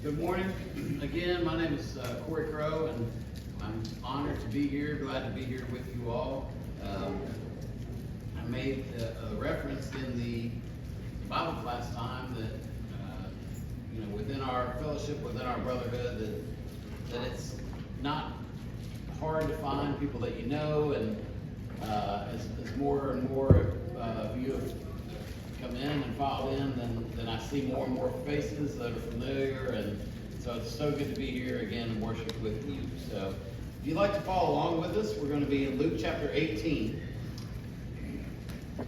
Good morning. Again, my name is Kory, and I'm honored to be here, glad to be here with you all. I made a reference in the Bible class time that, within our fellowship, within our brotherhood, that it's not hard to find people that you know, and as more and more of you have come in and filed in, then I see more and more faces that are familiar, and so it's so good to be here again and worship with you. So if you'd like to follow along with us, we're going to be in Luke chapter 18. I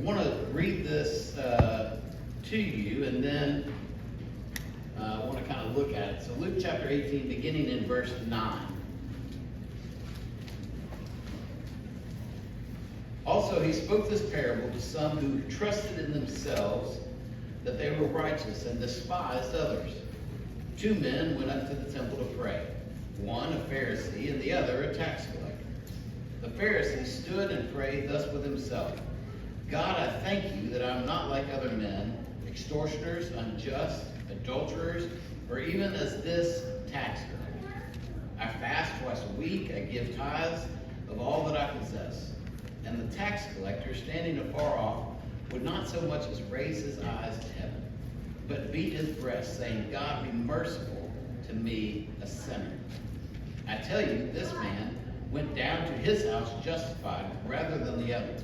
want to read this to you, and then I want to kind of look at it. So Luke chapter 18, beginning in verse 9. Also, he spoke this parable to some who trusted in themselves that they were righteous and despised others. 2 men went up to the temple to pray, one a Pharisee and the other a tax collector. The Pharisee stood and prayed thus with himself, God, I thank you that I am not like other men, extortioners, unjust, adulterers, or even as this tax collector. I fast twice a week, I give tithes of all that I possess. And the tax collector, standing afar off, would not so much as raise his eyes to heaven, but beat his breast, saying, God, be merciful to me, a sinner. I tell you, this man went down to his house justified rather than the other.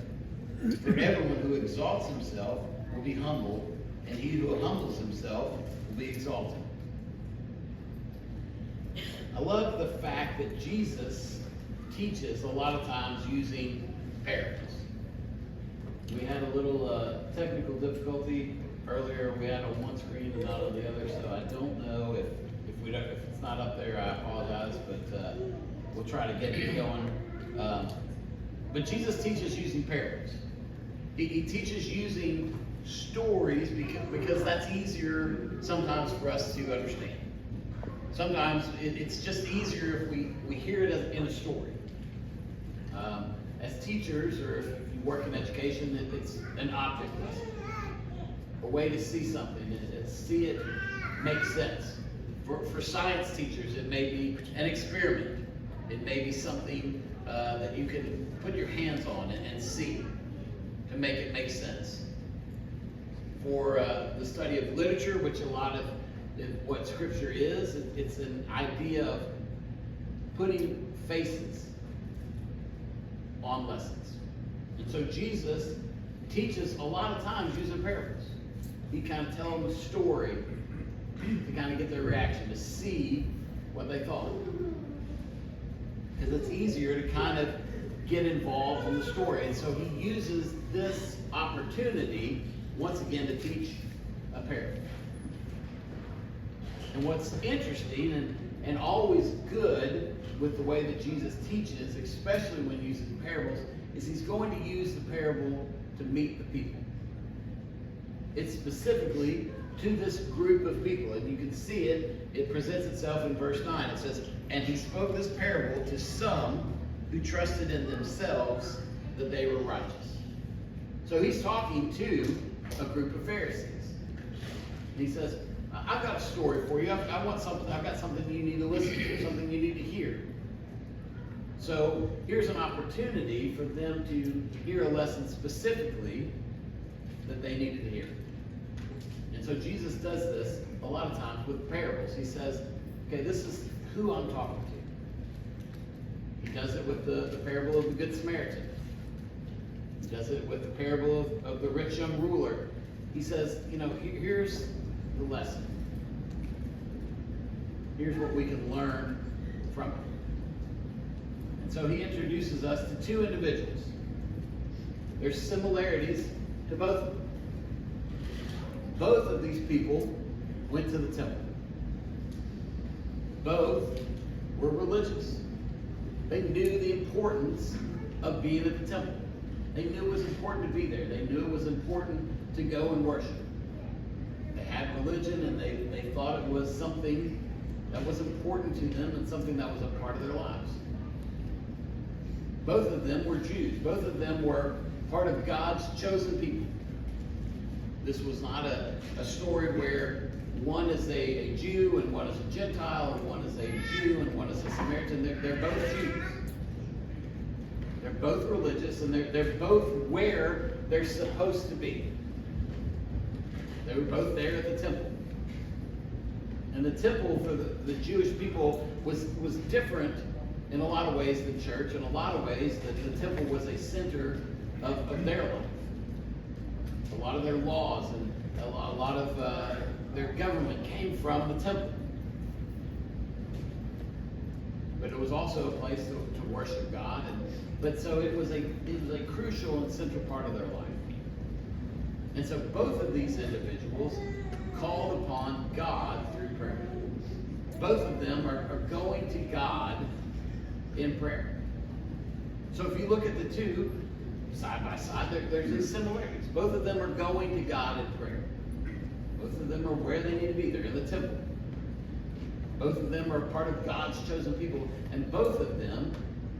For everyone who exalts himself will be humbled, and he who humbles himself will be exalted. I love the fact that Jesus teaches a lot of times using parables. We had a little technical difficulty earlier. We had on one screen and not on the other, so I don't know if it's not up there. I apologize, but we'll try to get it going. But Jesus teaches using parables. He teaches using stories because that's easier sometimes for us to understand. Sometimes it's just easier if we hear it in a story. As teachers, or if you work in education, it's an object lesson. A way to see something, see it make sense. For science teachers, it may be an experiment. It may be something that you can put your hands on and see to make it make sense. For the study of literature, which a lot of what Scripture is, it's an idea of putting faces on lessons. And so Jesus teaches a lot of times using parables. He kind of tells them a story to kind of get their reaction, to see what they thought. Because it's easier to kind of get involved in the story. And so he uses this opportunity once again to teach a parable. And what's interesting and always good with the way that Jesus teaches, especially when using parables, is he's going to use the parable to meet the people. It's specifically to this group of people, and you can see it presents itself in verse 9. It says, and he spoke this parable to some who trusted in themselves that they were righteous. So he's talking to a group of Pharisees. And he says, I've got a story for you. I've got something you need to listen to, something you need to hear. So here's an opportunity for them to hear a lesson specifically that they needed to hear. And so Jesus does this a lot of times with parables. He says, okay, this is who I'm talking to. He does it with the parable of the Good Samaritan. He does it with the parable of the rich young ruler. He says, here's the lesson. Here's what we can learn from it. And so he introduces us to 2 individuals. There's similarities to both of them. Both of these people went to the temple. Both were religious. They knew the importance of being at the temple. They knew it was important to be there. They knew it was important to go and worship. They had religion, and they thought it was something that was important to them and something that was a part of their lives. Both of them were Jews. Both of them were part of God's chosen people. This was not a story where one is a Jew, and one is a Gentile, and one is a Jew, and one is a Samaritan. They're both Jews. They're both religious, and they're both where they're supposed to be. They were both there at the temple. And the temple for the Jewish people was different in a lot of ways than church. In a lot of ways, the temple was a center of their life. A lot of their laws and a lot of their government came from the temple. But it was also a place to worship God. But so it was a crucial and central part of their life. And so both of these individuals called upon God through prayer. Both of them are going to God in prayer. So if you look at the two side by side, there's these similarities. Both of them are going to God in prayer. Both of them are where they need to be. They're in the temple. Both of them are part of God's chosen people. And both of them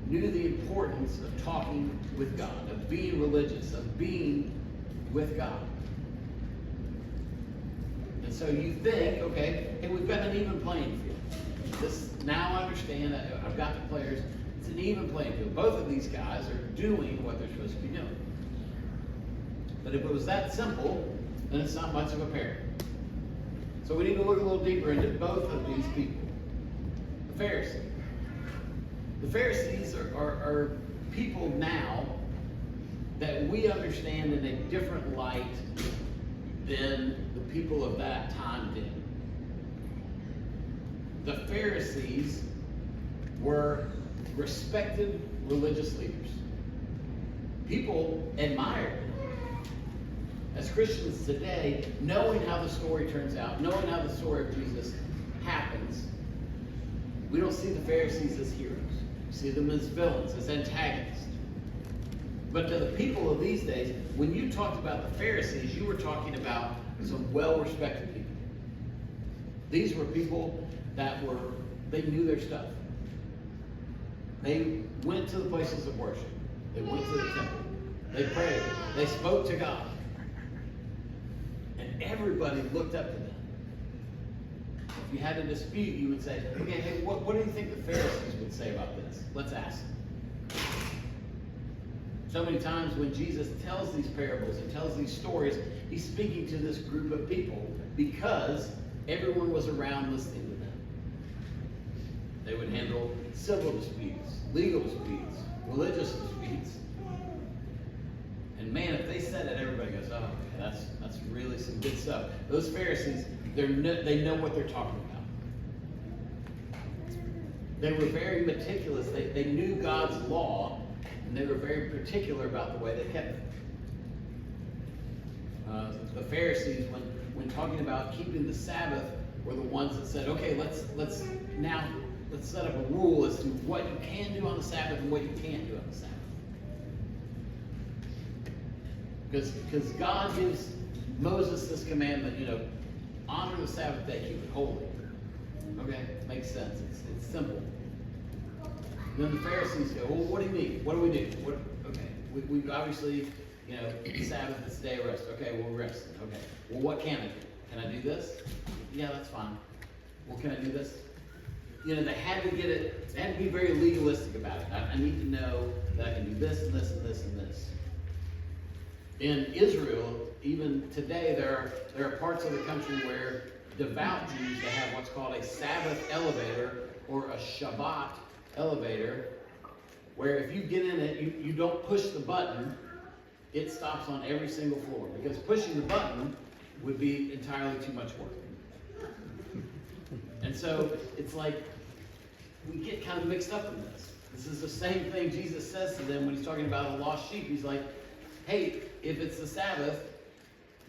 knew the importance of talking with God, of being religious, of being with God. And so you think, okay, hey, we've got an even playing field. Now I understand, I've got the players, it's an even playing field. Both of these guys are doing what they're supposed to be doing. But if it was that simple, then it's not much of a pair. So we need to look a little deeper into both of these people. The Pharisees. The Pharisees are people now that we understand in a different light than the people of that time did. The Pharisees were respected religious leaders. People admired them. As Christians today, knowing how the story turns out, knowing how the story of Jesus happens, we don't see the Pharisees as heroes. We see them as villains, as antagonists. But to the people of these days, when you talked about the Pharisees, you were talking about some well-respected people. These were people that they knew their stuff. They went to the places of worship. They went to the temple. They prayed. They spoke to God. And everybody looked up to them. If you had a dispute, you would say, okay, hey, what do you think the Pharisees would say about this? Let's ask them. So many times when Jesus tells these parables and tells these stories, he's speaking to this group of people because everyone was around listening to them. They would handle civil disputes, legal disputes, religious disputes. And man, if they said it, everybody goes, oh, okay, that's really some good stuff. Those Pharisees, they know what they're talking about. They were very meticulous. They knew God's law, and they were very particular about the way they kept it. The Pharisees, when talking about keeping the Sabbath, were the ones that said, okay, let's set up a rule as to what you can do on the Sabbath and what you can't do on the Sabbath. Because God gives Moses this commandment, honor the Sabbath day, keep it holy. Okay, makes sense. It's simple. And then the Pharisees go, well, what do you mean? What do we do? Okay, we obviously, the Sabbath is the day of rest. Okay, we'll rest. Okay, well, what can I do? Can I do this? Yeah, that's fine. Well, can I do this? They had to get it. They had to be very legalistic about it. I need to know that I can do this and this and this and this. In Israel, even today, there are parts of the country where devout Jews, they have what's called a Sabbath elevator or a Shabbat elevator, where if you get in it, you don't push the button, it stops on every single floor. Because pushing the button would be entirely too much work. And so it's like we get kind of mixed up in this. This is the same thing Jesus says to them when he's talking about a lost sheep. He's like, hey, if it's the Sabbath,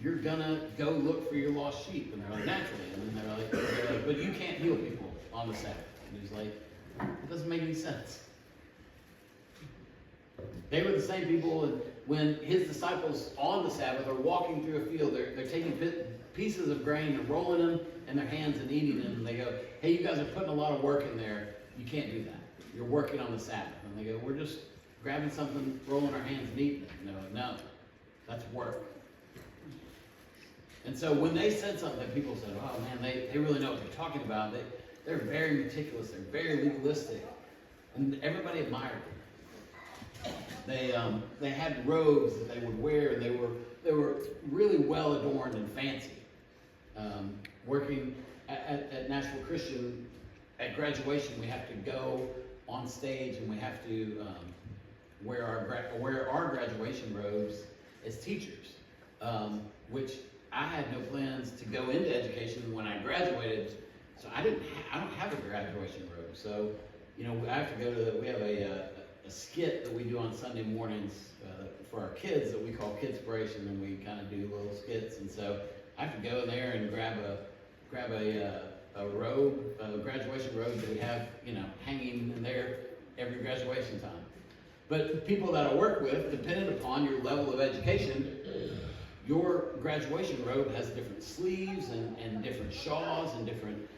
you're gonna go look for your lost sheep. And they're like, naturally. And then they're like, but you can't heal people on the Sabbath. And he's like, it doesn't make any sense. They were the same people, and when his disciples on the Sabbath are walking through a field, they're taking pieces of grain and rolling them in their hands and eating them. And they go, hey, you guys are putting a lot of work in there. You can't do that. You're working on the Sabbath. And they go, we're just grabbing something, rolling our hands and eating it. And they're like, no, that's work. And so when they said something, people said, oh man, they really know what they're talking about. They're very meticulous. They're very legalistic. And everybody admired them. They had robes that they would wear, and they were really well adorned and fancy. Working at Nashville Christian, at graduation, we have to go on stage and we have to wear our graduation robes as teachers, which I had no plans to go into education when I graduated, so I don't have a graduation robe. So, I have to go to we have a skit that we do on Sunday mornings for our kids that we call Kidspiration, and we kind of do little skits. And so I have to go in there and grab a robe, a graduation robe that we have, hanging in there every graduation time. But the people that I work with, depending upon your level of education, your graduation robe has different sleeves and different shawls and different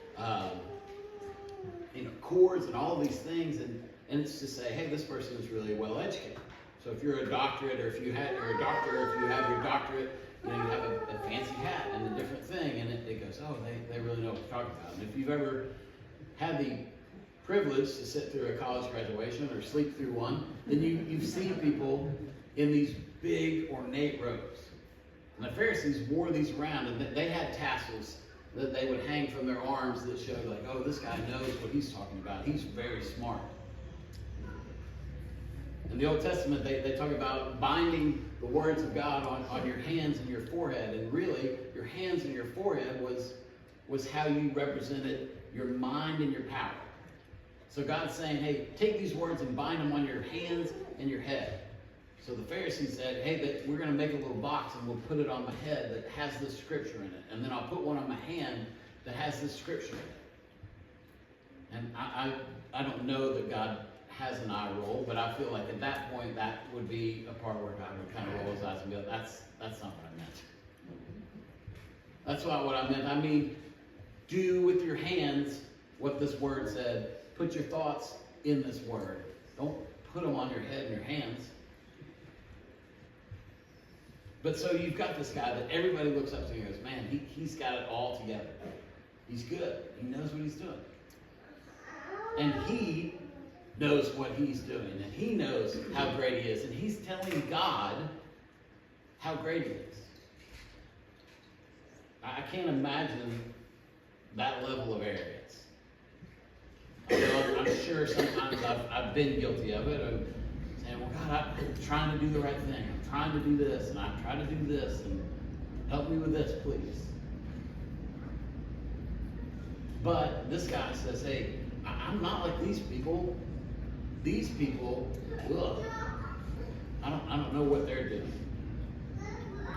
cords and all these things, and it's to say, hey, this person is really well educated. So if you're a doctorate, or if you have your doctorate, you have a fancy hat and a different thing, and it goes, oh, they really know what they're talking about. And if you've ever had the privilege to sit through a college graduation or sleep through one, then you've seen people in these big ornate robes. And the Pharisees wore these around, and they had tassels that they would hang from their arms that showed, like, oh, this guy knows what he's talking about. He's very smart. In the Old Testament, they talk about binding the words of God on your hands and your forehead. And really, your hands and your forehead was how you represented your mind and your power. So God's saying, hey, take these words and bind them on your hands and your head. So the Pharisees said, hey, we're going to make a little box and we'll put it on my head that has this scripture in it. And then I'll put one on my hand that has this scripture in it. And I don't know that God has an eye roll, but I feel like at that point that would be a part where God would kind of roll his eyes and be like, that's not what I meant. That's not what I meant. I mean, do with your hands what this word said. Put your thoughts in this word. Don't put them on your head and your hands. But so you've got this guy that everybody looks up to and goes, man, he's got it all together. He's good. He knows what he's doing. And he knows what he's doing. And he knows how great he is. And he's telling God how great he is. I can't imagine that level of arrogance. Although I'm sure sometimes I've been guilty of it. Of saying, well, God, I'm trying to do the right thing. I'm trying to do this, and I'm trying to do this, and help me with this, please. But this guy says, hey, I'm not like these people. These people, ugh, I don't know what they're doing.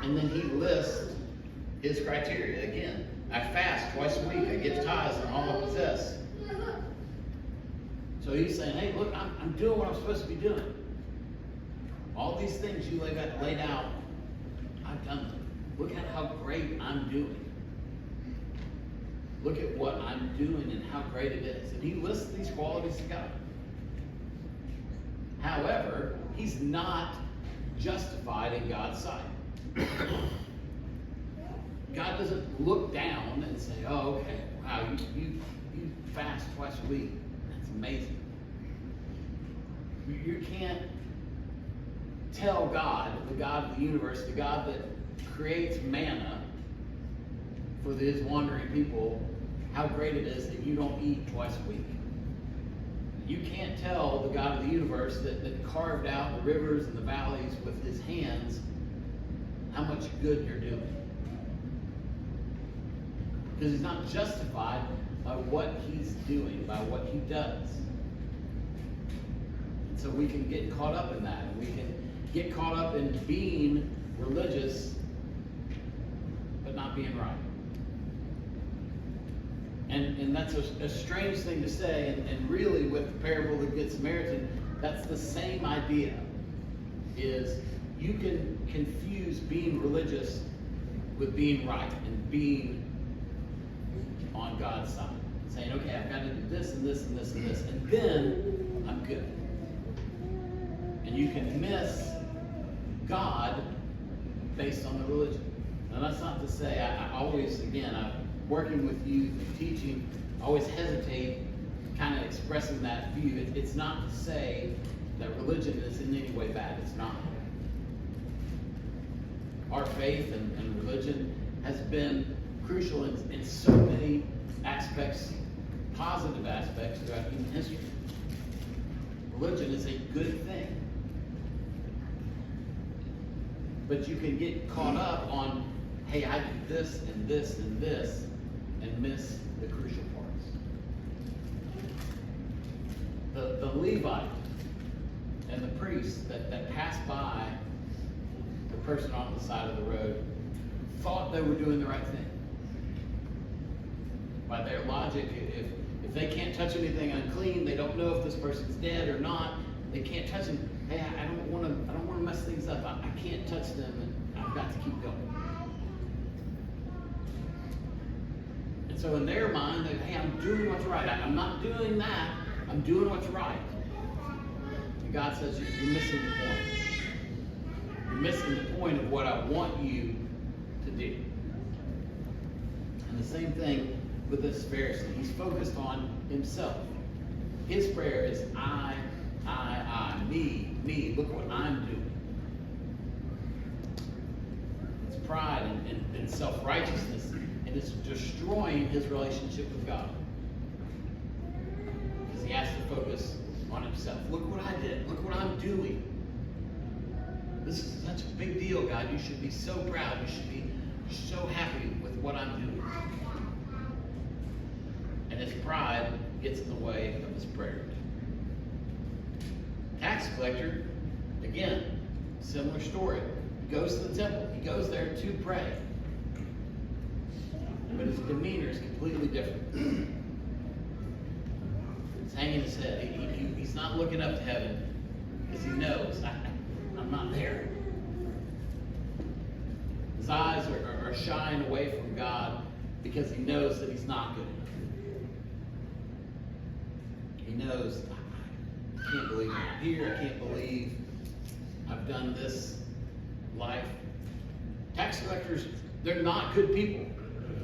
And then he lists his criteria again. I fast twice a week. I give tithes on all I possess. So he's saying, hey, look, I'm doing what I'm supposed to be doing. All these things you laid out, I've done them. Look at how great I'm doing. Look at what I'm doing and how great it is. And he lists these qualities to God. However, he's not justified in God's sight. God doesn't look down and say, oh, okay, wow, you fast twice a week. That's amazing. You can't tell God, the God of the universe, the God that creates manna for his wandering people, how great it is that you don't eat twice a week. You can't tell the God of the universe that carved out the rivers and the valleys with his hands how much good you're doing. Because he's not justified by what he's doing, by what he does. And so we can get caught up in that. And we can get caught up in being religious, but not being right. And that's a strange thing to say, and really with the parable of the Good Samaritan, that's the same idea, is you can confuse being religious with being right and being on God's side. Saying, okay, I've got to do this and this and this and this, and then I'm good. And you can miss God based on the religion. And that's not to say, I always, again, I'm working with youth and teaching, I always hesitate kind of expressing that view. It's not to say that religion is in any way bad. It's not. Our faith and religion has been crucial in so many aspects, positive aspects throughout human history. Religion is a good thing. But you can get caught up on, hey, I do this and this and this, and miss the crucial parts. The Levite and the priest that passed by the person on the side of the road thought they were doing the right thing. By their logic, if they can't touch anything unclean, they don't know if this person's dead or not, they can't touch him. Hey, I don't want to mess things up. I can't touch them, and I've got to keep going. And so in their mind, hey, I'm doing what's right. I'm not doing that. I'm doing what's right. And God says, you're missing the point. You're missing the point of what I want you to do. And the same thing with this Pharisee. He's focused on himself. His prayer is I, me, look what I'm doing. It's pride and self-righteousness, and it's destroying his relationship with God. Because he has to focus on himself. Look what I did. Look what I'm doing. This is such a big deal, God. You should be so proud. You should be so happy with what I'm doing. And his pride gets in the way of his prayer. Tax collector, again, similar story. He goes to the temple. He goes there to pray. But his demeanor is completely different. He's hanging his head. He's not looking up to heaven because he knows, I'm not there. His eyes are shying away from God because he knows that he's not good enough. He knows, I can't believe I'm here. I can't believe I've done this life. Tax collectors, they're not good people.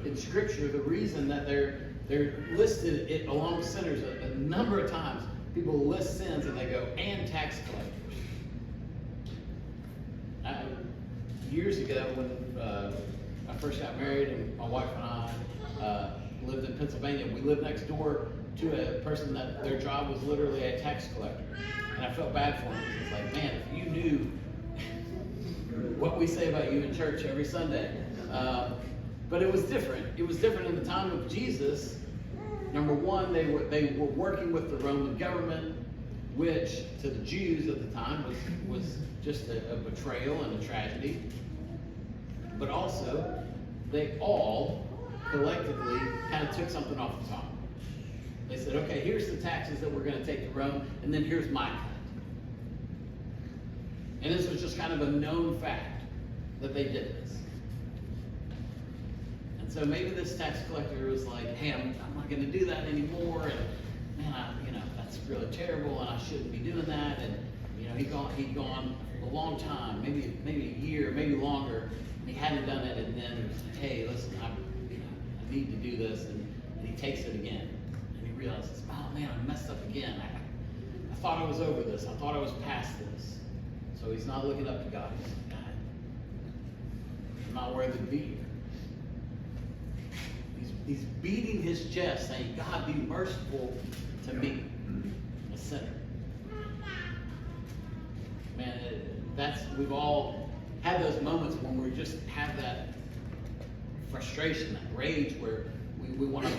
In Scripture, the reason that they're listed along sinners a number of times, people list sins and they go, and tax collectors. Years ago, when I first got married and my wife and I lived in Pennsylvania, we lived next door to a person that their job was literally a tax collector. And I felt bad for him. It's like, man, if you knew what we say about you in church every Sunday. But it was different. It was different in the time of Jesus. Number one, they were working with the Roman government, which to the Jews at the time was just a betrayal and a tragedy. But also, they all collectively kind of took something off the top. They said, okay, here's the taxes that we're going to take to Rome, and then here's my cut. And this was just kind of a known fact that they did this. And so maybe this tax collector was like, hey, I'm not going to do that anymore, and man, that's really terrible, and I shouldn't be doing that. And he'd gone a long time, maybe a year, maybe longer, and he hadn't done it. And then he was like, hey, listen, I need to do this, and he takes it again, and he realizes, oh man, I messed up again. I thought I was over this. I thought I was past this. So he's not looking up to God. He's like, God, I'm not worthy to be here. He's beating his chest, saying, God, be merciful to me, a sinner. Man, we've all had those moments when we just have that frustration, that rage, where we want to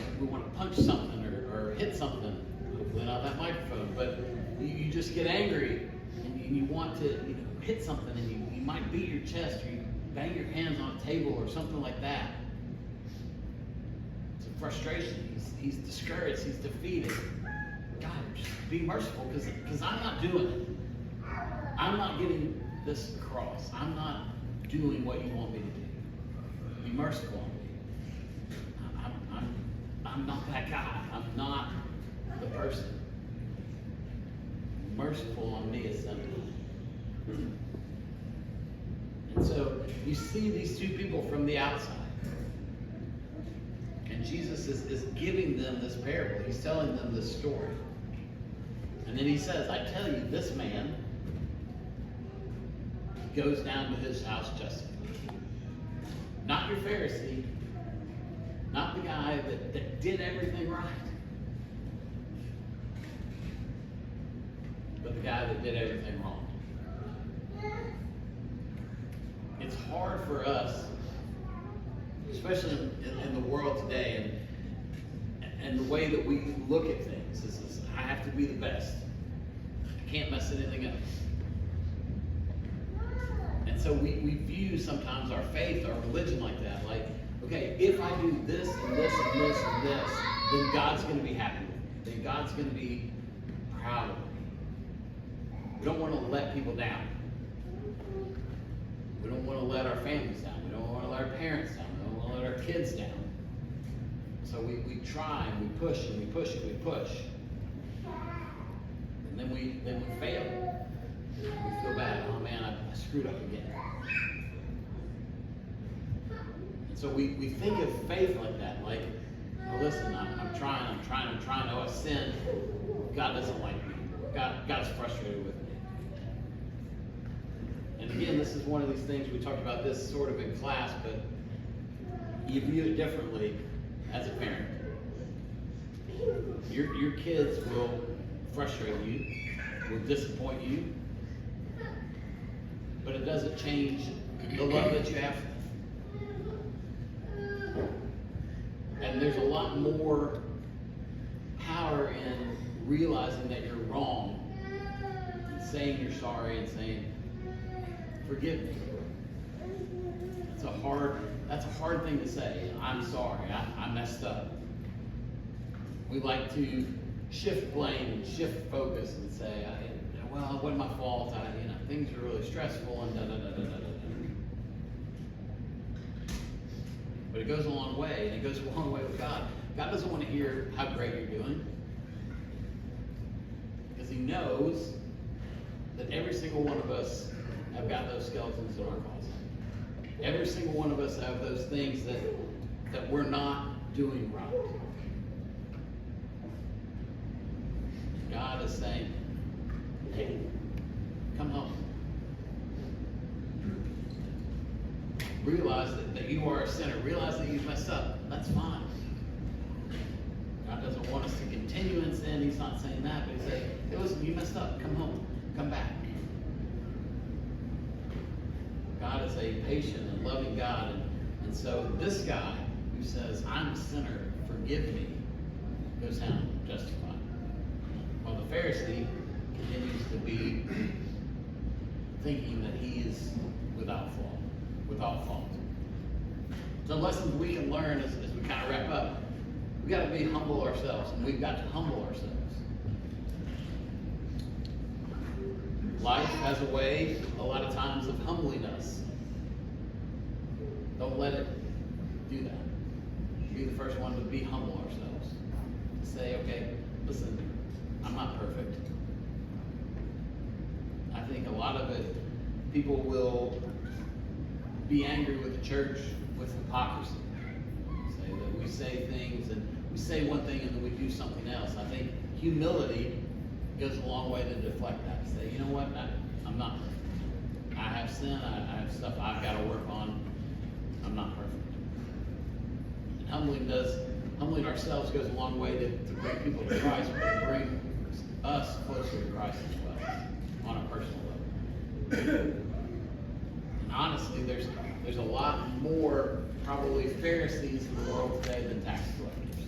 punch something or hit something. Hopefully not that microphone, but you just get angry and you want to hit something, and you might beat your chest or you bang your hands on a table or something like that. It's a frustration. He's discouraged. He's defeated. God, just be merciful, because I'm not doing it. I'm not getting this across. I'm not doing what you want me to do. Be merciful on me. I'm not that guy. I'm not the person. Be merciful on me, a sinner. And So you see these two people from the outside. And Jesus is giving them this parable. He's telling them this story. And then he says, I tell you, this man goes down to his house justified. Not your Pharisee, not the guy that did everything right, but the guy that did everything wrong. It's hard for us, especially in the world today, and the way that we look at things is I have to be the best. I can't mess anything up. And so we view sometimes our faith, our religion like that. Like, okay, if I do this and this and this and this, then God's going to be happy with me. Then God's going to be proud of me. We don't want to let people down. We don't want to let our families down. We don't want to let our parents down. We don't want to let our kids down. So we try and we push and we push and we push. And then we fail. We feel bad. Oh man, I screwed up again. And so we think of faith like that. Like, oh, listen, I'm trying. Oh, I sinned. God doesn't like me. God's frustrated with me. And again, this is one of these things, we talked about this sort of in class, but you view it differently as a parent. Your kids will frustrate you, will disappoint you, but it doesn't change the love that you have for them. And there's a lot more power in realizing that you're wrong and saying you're sorry and saying, forgive me. That's a hard thing to say. I'm sorry, I messed up. We like to shift blame and shift focus and say, well, it wasn't my fault. Things are really stressful and da-da-da-da-da-da. But it goes a long way, and it goes a long way with God. God doesn't want to hear how great you're doing, because he knows that every single one of us have got those skeletons in our closet. Every single one of us have those things that we're not doing right. God is saying, hey, come home. Realize that you are a sinner. Realize that you've messed up. That's fine. God doesn't want us to continue in sin. He's not saying that, but he said, hey, listen, you messed up. Come home. Come back. God is a patient and loving God. And so this guy who says, I'm a sinner, forgive me, goes down justified. While the Pharisee continues to be thinking that he is without fault. So lessons we can learn as we kind of wrap up, we got to be humble ourselves, and we've got to humble ourselves. Life has a way, a lot of times, of humbling us. Don't let it do that. Be the first one to be humble ourselves. To say, okay, listen, I'm not perfect. I think a lot of it, people will be angry with the church with hypocrisy. Say that we say things and we say one thing and then we do something else. I think humility goes a long way to deflect that. Say, you know what, I'm not perfect. I have sin, I have stuff I've got to work on. I'm not perfect. And humbling ourselves goes a long way to bring people to Christ, but to bring us closer to Christ as well, on a personal level. And honestly, there's a lot more probably Pharisees in the world today than tax collectors.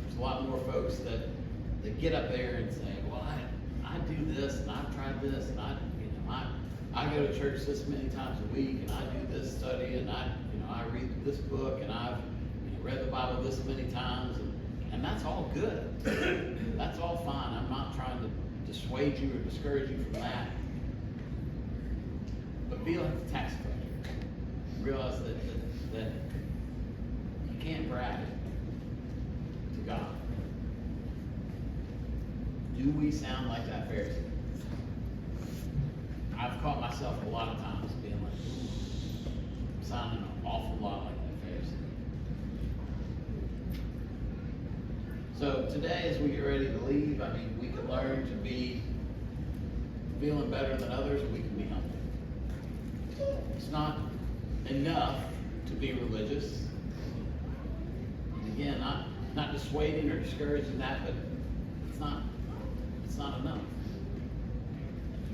There's a lot more folks that get up there and say, well, I do this and I've tried this and I go to church this many times a week and I do this study and I read this book and I've read the Bible this many times and that's all good. That's all fine. I'm not trying to dissuade you or discourage you from that. But be like the tax collector. Realize that you can't brag to God. Do we sound like that Pharisee? I've caught myself a lot of times being like, ooh, I'm sounding an awful lot like that Pharisee. So today, as we get ready to leave, I mean, we can learn to be feeling better than others, or we can be humble. It's not enough to be religious. And again, not dissuading or discouraging that, but it's not enough.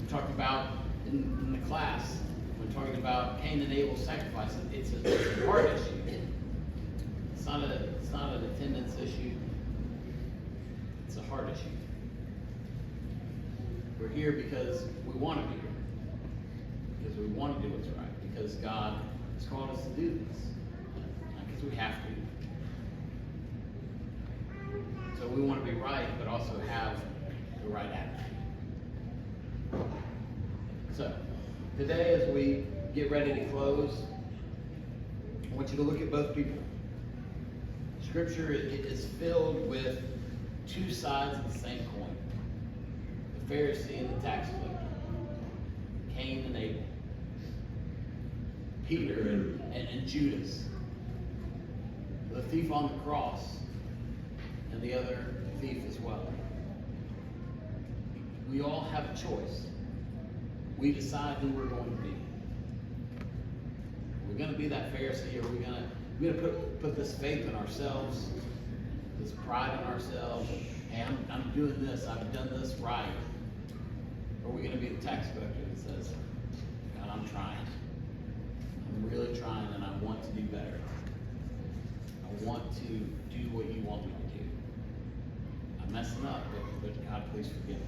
We talked about in the class, we're talking about Cain and Abel's sacrifice. It's a heart issue. It's not an attendance issue. It's a heart issue. We're here because we want to be here. Because we want to do what's right. Because God has called us to do this. Not because we have to. So we want to be right, but also have the right attitude. So, today as we get ready to close, I want you to look at both people. Scripture is filled with two sides of the same coin. The Pharisee and the tax collector. Cain and Abel. Peter and Judas. The thief on the cross and the other thief as well. We all have a choice. We decide who we're going to be. We're going to be that Pharisee, or we're going to put this faith in ourselves, this pride in ourselves. Hey, I'm doing this. I've done this right. Or we're going to be the tax collector that says, God, I'm trying. I'm really trying, and I want to do better. I want to do what you want me to do. I'm messing up, but God, please forgive me.